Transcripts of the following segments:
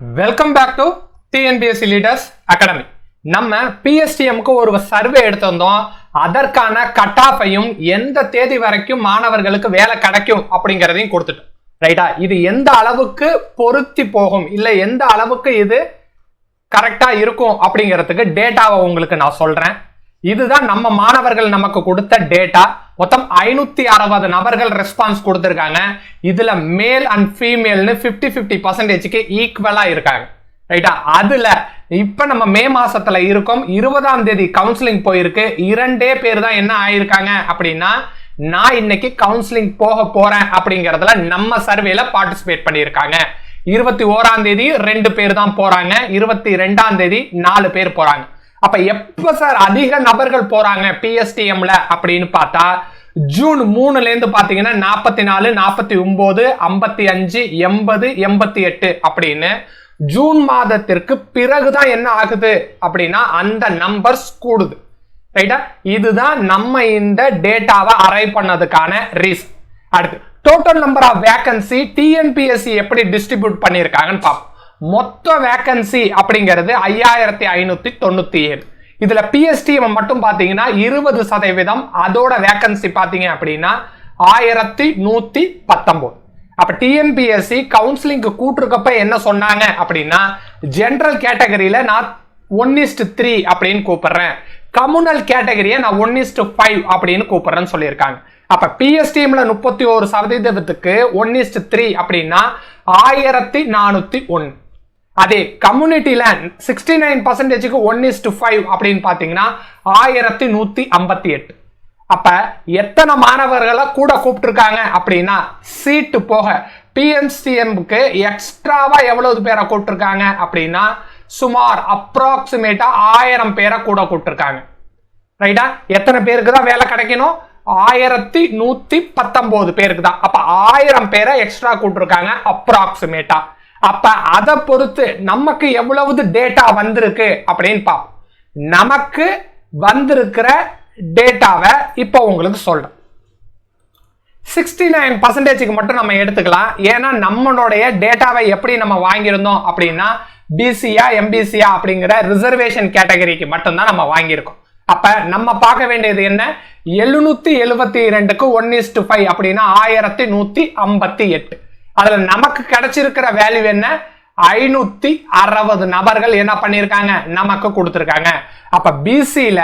Welcome back to TNPSC leaders academy. நம்ம பிஎஸ்டிஎம்க்கு ஒரு சர்வே எடுத்திருந்தோம். அதற்கான கட் ஆஃபையும் எந்த தேதி வரைக்கும் மாணவர்களுக்கு வேலை கிடைக்கும் அப்படிங்கிறதையும் கொடுத்துட்டோம். ரைட்டா? இது எந்த அளவுக்கு பொருத்தி போகும், இல்லை எந்த அளவுக்கு இது கரெக்டா இருக்கும் அப்படிங்கிறதுக்கு டேட்டாவை உங்களுக்கு நான் சொல்றேன். இதுதான் நம்ம மாணவர்கள் நமக்கு கொடுத்த டேட்டா. மொத்தம் 560 நபர்கள் ரெஸ்பான்ஸ் கொடுத்திருக்காங்க. இதுல மேல் அண்ட் ஃபீமேல்னு 50-50% ஈக்குவலா இருக்காங்க. ரைட்டா? அதுல இப்ப நம்ம மே மாசத்துல இருக்கோம். 20ஆம் தேதி கவுன்சிலிங் போயிருக்கு. 2 பேர் தான் என்ன ஆயிருக்காங்க அப்படின்னா, நான் இன்னைக்கு கவுன்சிலிங் போக போறேன் அப்படிங்கறதுல நம்ம சர்வேல பார்ட்டிசிபேட் பண்ணியிருக்காங்க. 21ஆம் தேதி 2 பேர் தான் போறாங்க. 22ஆம் தேதி 4 பேர் போறாங்க. அப்ப எப்ப சார் அதிக நபர்கள் போறாங்க பிஎஸ்டிஎம்ல அப்படின்னு பார்த்தா, ஜூன் 3ல இருந்து பாத்தீங்கன்னா 44, 49, 55, 80, 88 அப்படின்னு ஜூன் மாதத்திற்கு பிறகுதான் என்ன ஆகுது அப்படின்னா அந்த நம்பர்ஸ் கூடுது. ரைட்டா? இதுதான் நம்ம இந்த டேட்டாவை அரைவ் பண்ணதுக்கான ரீசன். அடுத்து total number of vacancy TNPSC எப்படி டிஸ்ட்ரிபியூட் பண்ணியிருக்காங்கன்னு பார்ப்போம். மொத்த வேகன்சி அப்படிங்கிறது 5597. இதுல பிஎஸ்டிஎம் மட்டும் பாத்தீங்கன்னா 20%. அதோட வேகன்சி பாத்தீங்க அப்படின்னா 1119. அப்ப டிஎன்பிஎஸ்சி கவுன்சிலிங்க்கு கூட்டிருக்கப்ப என்ன சொன்னாங்க அப்படின்னா, ஜெனரல் கேட்டகரியில நான் 1:3 அப்படின்னு கூப்பிடுறேன், கம்யூனல் கேட்டகரியை நான் 1:5 அப்படின்னு கூப்பிடுறேன்னு சொல்லியிருக்காங்க. அப்ப பிஎஸ்டிஎம்ல 31%க்கு 1:3 அப்படின்னா 1401. அதே கம்யூனிட்டில 69%க்கு 1:5 அப்படின்னு பாத்தீங்கன்னா 1158. அப்ப எத்தனை மாணவர்களை கூட கூப்பிட்டுருக்காங்க அப்படின்னா, சீட்டு போக பிஎஸ்டிஎம்க்கு எக்ஸ்ட்ராவா எவ்வளவு பேரை கூப்பிட்டுருக்காங்க அப்படின்னா சுமார் அப்ராக்சிமேட்டா 1000 பேரை கூட கூப்பிட்டுருக்காங்க. ரைட்டா? எத்தனை பேருக்கு தான் வேலை கிடைக்கணும்? 1119 பேருக்கு தான். அப்ப 1000 பேரை எக்ஸ்ட்ரா கூப்பிட்டுருக்காங்க அப்ராக்சிமேட்டா. அப்ப அதை பொறுத்து நமக்கு எவ்வளவு டேட்டா வந்திருக்கு அப்படின்னு பார்ப்போம். நமக்கு வந்திருக்கிற டேட்டாவை இப்போ உங்களுக்கு சொல்றேன். 69%க்கு மட்டும் நம்ம எடுத்துக்கலாம். ஏன்னா நம்மளுடைய டேட்டாவை எப்படி நம்ம வாங்கியிருந்தோம் அப்படின்னா, பிசியா எம்பிசியா அப்படிங்கிற ரிசர்வேஷன் கேட்டகரிக்கு மட்டும்தான் நம்ம வாங்கியிருக்கோம். அப்ப நம்ம பார்க்க வேண்டியது என்ன, 772க்கு 1:5 அப்படின்னா 1158. அதுல நமக்கு கிடைச்சிருக்கிற வேல்யூ என்ன, 560 நபர்கள் என்ன பண்ணிருக்காங்க, நமக்கு கொடுத்திருக்காங்க. அப்ப பிசில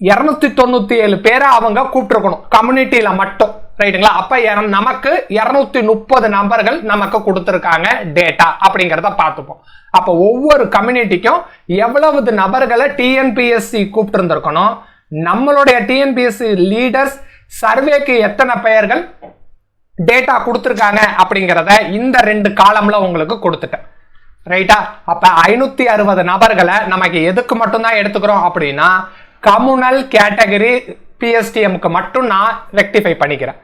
297 பேரை அவங்க கூப்பிட்டுருக்கணும் கம்யூனிட்டியில மட்டும். ரைட்டுங்களா? அப்ப நமக்கு 230 நபர்கள் நமக்கு கொடுத்திருக்காங்க டேட்டா அப்படிங்கறத பார்த்துப்போம். அப்ப ஒவ்வொரு கம்யூனிட்டிக்கும் எவ்வளவு நபர்களை டிஎன்பிஎஸ்சி கூப்பிட்டு இருந்திருக்கணும், நம்மளுடைய டிஎன்பிஎஸ்சி லீடர்ஸ் சர்வேக்கு எத்தனை பெயர்கள் டேட்டா கொடுத்திருக்காங்க அப்படிங்கறத இந்த 2 காலம்ல உங்களுக்கு கொடுத்துட்டேன். ரைட்டா? அப்ப 560 நபர்களை நமக்கு எதுக்கு மட்டும் தான் எடுத்துக்கிறோம் அப்படின்னா, கம்யூனல் கேட்டகரி பிஎஸ்டிஎம்க்கு மட்டும் நான் ரெக்டிஃபை பண்ணிக்கிறேன்.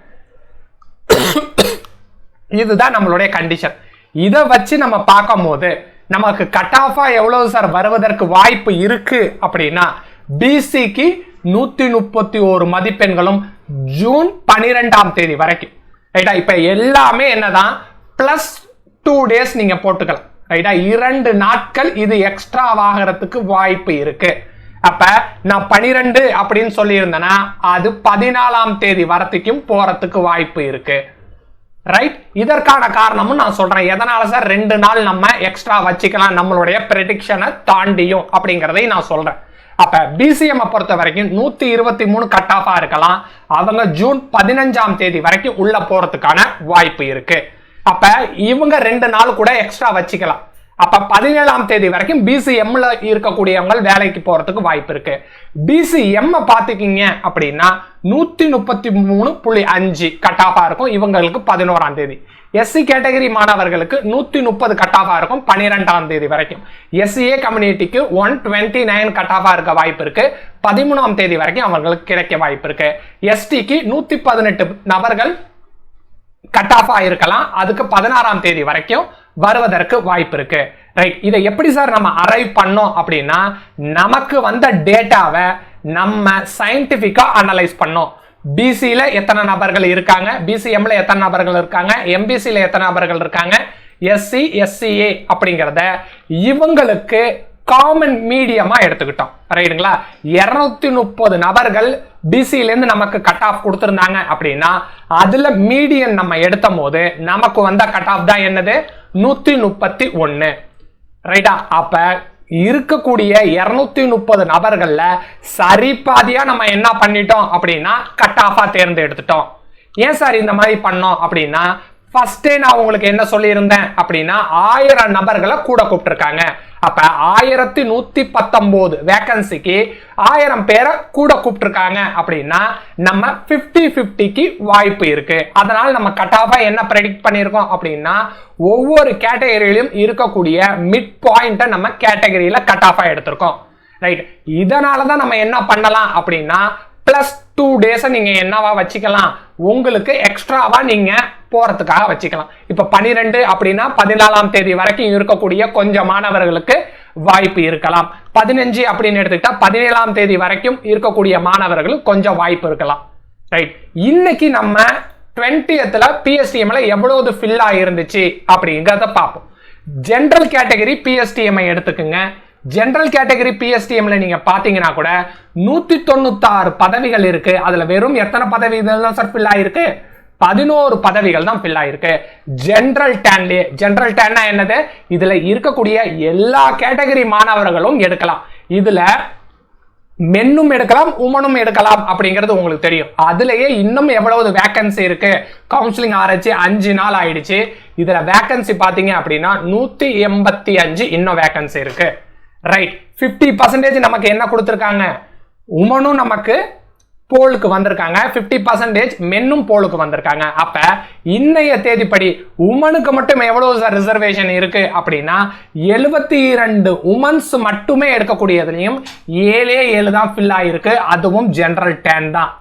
இதுதான் நம்மளுடைய கண்டிஷன். இதை வச்சு நம்ம பார்க்கும் போது நமக்கு கட் ஆஃபா எவ்வளவு சார் வருவதற்கு வாய்ப்பு இருக்கு அப்படின்னா, பிசிக்கு 131 மதிப்பெண்களும் ஜூன் 12ஆம் தேதி வரைக்கும். ரைட்டா? இப்ப எல்லாமே என்னதான் பிளஸ் 2 days நீங்க போட்டுக்கலாம். ரைட்டா? 2 நாட்கள் இது எக்ஸ்ட்ரா ஆகிறதுக்கு வாய்ப்பு இருக்கு. அப்ப நான் 12 அப்படின்னு சொல்லி இருந்தேன்னா அது 14ஆம் தேதி வரத்துக்கும் போறதுக்கு வாய்ப்பு இருக்கு. ரைட்? இதற்கான காரணமும் நான் சொல்றேன். எதனால சார் 2 நாள் நம்ம எக்ஸ்ட்ரா வச்சுக்கலாம் நம்மளுடைய ப்ரெடிக்ஷனை தாண்டியும் அப்படிங்கறதையும் நான் சொல்றேன். அப்ப பிசிஎம் பொறுத்த வரைக்கும் 123 கட் ஆஃபா இருக்கலாம். அவங்க ஜூன் 15ஆம் தேதி வரைக்கும் உள்ள போறதுக்கான வாய்ப்பு இருக்கு. அப்ப இவங்க 2 நாள் கூட எக்ஸ்ட்ரா வச்சுக்கலாம். அப்ப 17ஆம் தேதி வரைக்கும் பிசிஎம்ல இருக்கக்கூடியவங்க வேலைக்கு போறதுக்கு வாய்ப்பு இருக்கு. பிசிஎம் பாத்துக்கிங்க அப்படின்னா 133.5 கட் ஆஃபா இருக்கும் இவங்களுக்கு 11ஆம் தேதி. எஸ்சி கேட்டகரி மாணவர்களுக்கு 130 கட் ஆஃபா இருக்கும் 12ஆம் தேதி வரைக்கும். எஸ்சிஏ கம்யூனிட்டிக்கு 129 கட் ஆஃபா இருக்க வாய்ப்பு இருக்கு. 13ஆம் தேதி வரைக்கும் அவங்களுக்கு கிடைக்க வாய்ப்பு இருக்கு. எஸ்டிக்கு 118 நபர்கள் கட் ஆஃபா இருக்கலாம். அதுக்கு 16ஆம் தேதி வரைக்கும் வருவதற்கு வாய்ப்பு இருக்கு. ரைட்? இதை எப்படி சார் நம்ம அரைவ் பண்ணோம் அப்படின்னா, நமக்கு வந்த டேட்டாவை நம்ம சயின்டிபிக்கா அனலைஸ் பண்ணோம். பிசில எத்தனை நபர்கள் இருக்காங்க, பிசிஎம்ல எத்தனை நபர்கள் இருக்காங்க, எம்பிசில எத்தனை நபர்கள் இருக்காங்க, எஸ்சி எஸ்சிஏ அப்படிங்கிறத இவங்களுக்கு காமன் மீடியமா எடுத்துக்கிட்டோம். ரைட்டுங்களா? 230 நபர்கள் பிசில இருந்து நமக்கு கட் ஆஃப் கொடுத்திருந்தாங்க அப்படின்னா அதுல மீடியன் நம்ம எடுத்த போது நமக்கு வந்த கட் ஆஃப் தான் என்னது 131. ரைட்டா? அப்ப இருக்கக்கூடிய 230 நபர்கள்ல சரி பாதியா நம்ம என்ன பண்ணிட்டோம் அப்படின்னா கட் ஆஃபா தேர்ந்தெடுத்துட்டோம். ஏன் சார் இந்த மாதிரி பண்ணோம் அப்படின்னா ஃபர்ஸ்டே நான் உங்களுக்கு என்ன சொல்லியிருந்தேன் அப்படின்னா 1000 நபர்களை கூட கூப்பிட்டுருக்காங்க. அப்ப 1119 வேகன்சிக்கு 1000 பேரை கூட கூப்பிட்டுருக்காங்க அப்படின்னா நம்ம 50-50க்கு வாய்ப்பு இருக்கு. அதனால நம்ம கட் ஆஃபா என்ன ப்ரெடிக்ட் பண்ணியிருக்கோம் அப்படின்னா ஒவ்வொரு கேட்டகரியிலும் இருக்கக்கூடிய மிட் பாயிண்ட்டை நம்ம கேட்டகரியில கட் ஆஃபா எடுத்திருக்கோம். ரைட்? இதனாலதான் நம்ம என்ன பண்ணலாம் அப்படின்னா பிளஸ் 2 days நீங்க என்னவா வச்சுக்கலாம், உங்களுக்கு எக்ஸ்ட்ராவா நீங்க போறதுக்காக வச்சுக்கலாம். இப்ப 12 அப்படின்னா 14ஆம் தேதி வரைக்கும் இருக்கக்கூடிய கொஞ்சம் மாணவர்களுக்கு வாய்ப்பு இருக்கலாம். 15 அப்படின்னு எடுத்துக்கிட்டா 17ஆம் தேதி வரைக்கும் இருக்கக்கூடிய மாணவர்களுக்கு கொஞ்சம் வாய்ப்பு இருக்கலாம். ரைட்? இன்னைக்கு நம்ம 20th பிஎஸ்டிஎம்ல எவ்வளவு ஃபில் ஆயிருந்துச்சு அப்படிங்கறத பார்ப்போம். ஜெனரல் கேட்டகரி பிஎஸ்டிஎம் எடுத்துக்குங்க. ஜெனரல் கேட்டகரி பிஎஸ்டிஎம்ல நீங்க பாத்தீங்கன்னா கூட 196 பதவிகள் இருக்கு. அதுல வெறும் எத்தனை பதவிகள் தான் சார் ஃபில் ஆயிருக்கு? 11 பதவிகள் தான் ஃபில் ஆயிருக்கு. ஜெனரல் டேன்னா என்னது? இதுல இருக்கக்கூடிய எல்லா கேட்டகரி மாணவர்களும் எடுக்கலாம். இதுல மென்னும் எடுக்கலாம், உமனும் எடுக்கலாம் அப்படிங்கிறது உங்களுக்கு தெரியும். அதுலயே இன்னும் எவ்வளவு வேகன்சி இருக்கு? கவுன்சிலிங் ஆரம்பிச்சு 5 நாள் ஆயிடுச்சு. இதுல வேகன்சி பாத்தீங்க அப்படின்னா 185 இன்னும் வேகன்சி இருக்கு. ரைட்? 50% நமக்கு என்ன கொடுத்திருக்காங்க? உமனும் நமக்கு போலுக்கு வந்திருக்காங்க, 50% மென்னும் போலுக்கு வந்திருக்காங்க. அப்ப இன்னைய தேதிப்படி உமனுக்கு மட்டும் எவ்வளவு ரிசர்வேஷன் இருக்கு அப்படின்னா 72 உமன்ஸ் மட்டுமே எடுக்கக்கூடியதுலயும் 7 தான் ஃபில் ஆயிருக்கு. அதுவும் ஜெனரல் டேன் தான்.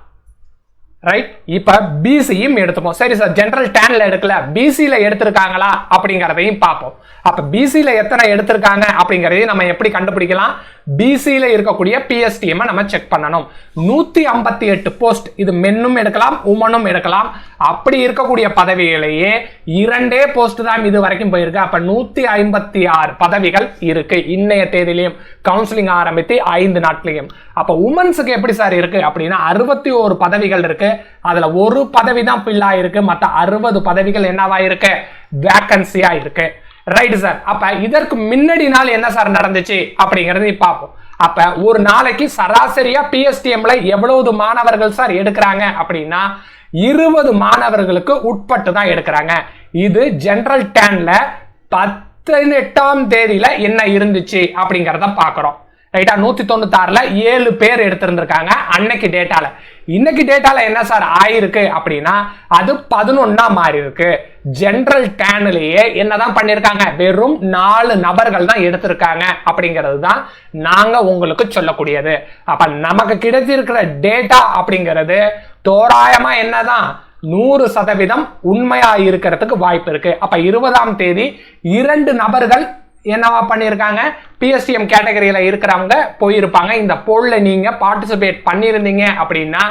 ரைட்? இப்ப பிசியும் எடுத்துப்போம். சரி சார், ஜெனரல் டேன்ல எடுக்கல, பிசில எடுத்திருக்காங்களா அப்படிங்கறதையும் பார்ப்போம். அப்ப பிசில எத்தனை எடுத்திருக்காங்க அப்படிங்கறதையும் நம்ம எப்படி கண்டுபிடிக்கலாம்? பிசில இருக்கக்கூடிய பிஎஸ்டிஎம் நம்ம செக் பண்ணணும். 158 போஸ்ட், இது மென்னும் எடுக்கலாம், உமனும் எடுக்கலாம். அப்படி இருக்கக்கூடிய பதவிகளையே 2 போஸ்ட் தான் இது வரைக்கும் போயிருக்கு. அப்ப 156 பதவிகள் இருக்கு இன்னைய தேதியிலையும், கவுன்சிலிங் ஆரம்பித்து 5 நாட்களையும். அப்ப உமன்ஸுக்கு எப்படி சார் இருக்கு அப்படின்னா 61 பதவிகள் இருக்கு. அதுல ஒரு பதவி தான் ஃபில் ஆயிருக்கு. மத்த 60 பதவிகள் என்னவா இருக்கு? வேகன்சியா இருக்கு. Right sir? அப்ப இதற்கு முன்னாடி நாள் என்ன சார் நடந்துச்சு அப்படிங்கறது பார்ப்போம். அப்ப ஒரு நாளைக்கு சராசரியா பிஎஸ்டிஎம்ல எவ்வளவு மாணவர்கள் சார் எடுக்கிறாங்க அப்படின்னா 20 மாணவர்களுக்கு உட்பட்டு தான் எடுக்கிறாங்க. இது ஜெனரல் டேன்ல 18ஆம் தேதியில என்ன இருந்துச்சு அப்படிங்கறத பாக்குறோம். ரைட்டா? 196ல 7 பேர் எடுத்திருந்திருக்காங்க அன்னைக்கு டேட்டால. இன்னைக்கு டேட்டால என்ன சார் ஆயிருக்கு அப்படின்னா அது 11ஆ மாறி இருக்கு. ஜெனரல் டேன்லயே என்னதான் பண்ணிருக்காங்க? வெறும் 4 நபர்கள் தான் எடுத்திருக்காங்க அப்படிங்கிறது தான் நாங்க உங்களுக்கு சொல்லக்கூடியது. அப்ப நமக்கு கிடைத்திருக்கிற டேட்டா அப்படிங்கிறது தோராயமா என்னதான் 100% உண்மையா இருக்கிறதுக்கு வாய்ப்பு இருக்கு. அப்ப 20ஆம் தேதி 2 நபர்கள் என்னவா பண்ணிருக்காங்க? பிஎஸ்டிஎம் கேட்டகரியில இருக்கிறவங்க போயிருப்பாங்க. இந்த போல்ல நீங்க பார்ட்டிசிபேட் பண்ணிருந்தீங்க அப்படின்னா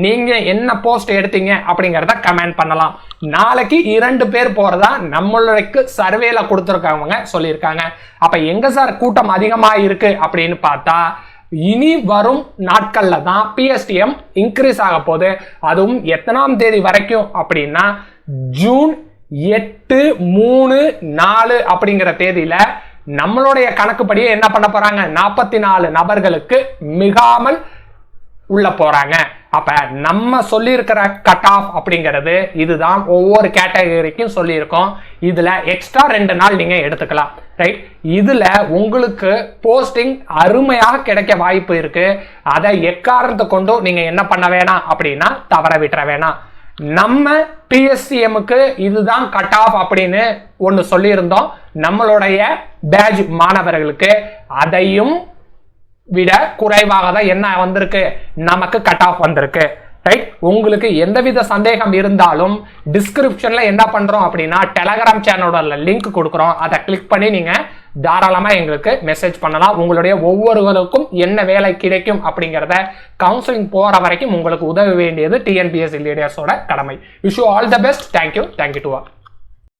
நீங்க என்ன போஸ்ட் எடுத்தீங்க அப்படிங்கறத கமெண்ட் பண்ணலாம். நாளைக்கு 2 பேர் போறதா நம்மளுக்கு சர்வேல கொடுத்திருக்கவங்க சொல்லியிருக்காங்க. அப்ப எங்க சார் கூட்டம் அதிகமா இருக்கு அப்படின்னு பார்த்தா இனி வரும் நாட்கள்ல தான் பிஎஸ்டிஎம் இன்க்ரீஸ் ஆக போகுது. அதுவும் எத்தனாம் தேதி வரைக்கும் அப்படின்னா ஜூன் 8, 3, 4 அப்படிங்கிற தேதியில நம்மளுடைய கணக்குப்படியே என்ன பண்ண போறாங்க? 44 நபர்களுக்கு மிகாமல் உள்ள போறாங்க. அப்ப நம்ம சொல்லி இருக்கிற கட் ஆஃப் அப்படிங்கிறது இதுதான். ஒவ்வொரு கேட்டகரிக்கும் சொல்லி இருக்கோம். இதுல எக்ஸ்ட்ரா 2 நாள் நீங்க எடுத்துக்கலாம். ரைட்? இதுல உங்களுக்கு போஸ்டிங் அருமையாக கிடைக்க வாய்ப்பு இருக்கு. அதை எக்காரணத்தை கொண்டு நீங்க என்ன பண்ண வேணாம் அப்படின்னா தவற விட்டுற வேணாம். நம்ம பிஎஸ்சிஎம்க்கு இதுதான் கட் ஆஃப் அப்படின்னு ஒன்னு சொல்லியிருந்தோம். நம்மளுடைய பேட்ச் மாணவர்களுக்கு அதையும் விட குறைவாக தான் என்ன வந்திருக்கு? நமக்கு கட் ஆஃப் வந்திருக்கு. ரைட்? உங்களுக்கு எந்தவித சந்தேகம் இருந்தாலும் டிஸ்கிரிப்ஷன்ல என்ன பண்றோம் அப்படின்னா டெலகிராம் சேனலோட லிங்க் கொடுக்குறோம். அதை கிளிக் பண்ணி நீங்க தாராளமா எங்களுக்கு மெசேஜ் பண்ணலாம். உங்களுடைய ஒவ்வொருவருக்கும் என்ன வேலை கிடைக்கும் அப்படிங்கறத கவுன்சிலிங் போற வரைக்கும் உங்களுக்கு உதவ வேண்டியது டிஎன்பிஎஸ்சி லீடர்ஸோட கடமை. Wish you all the best. Thank you to all.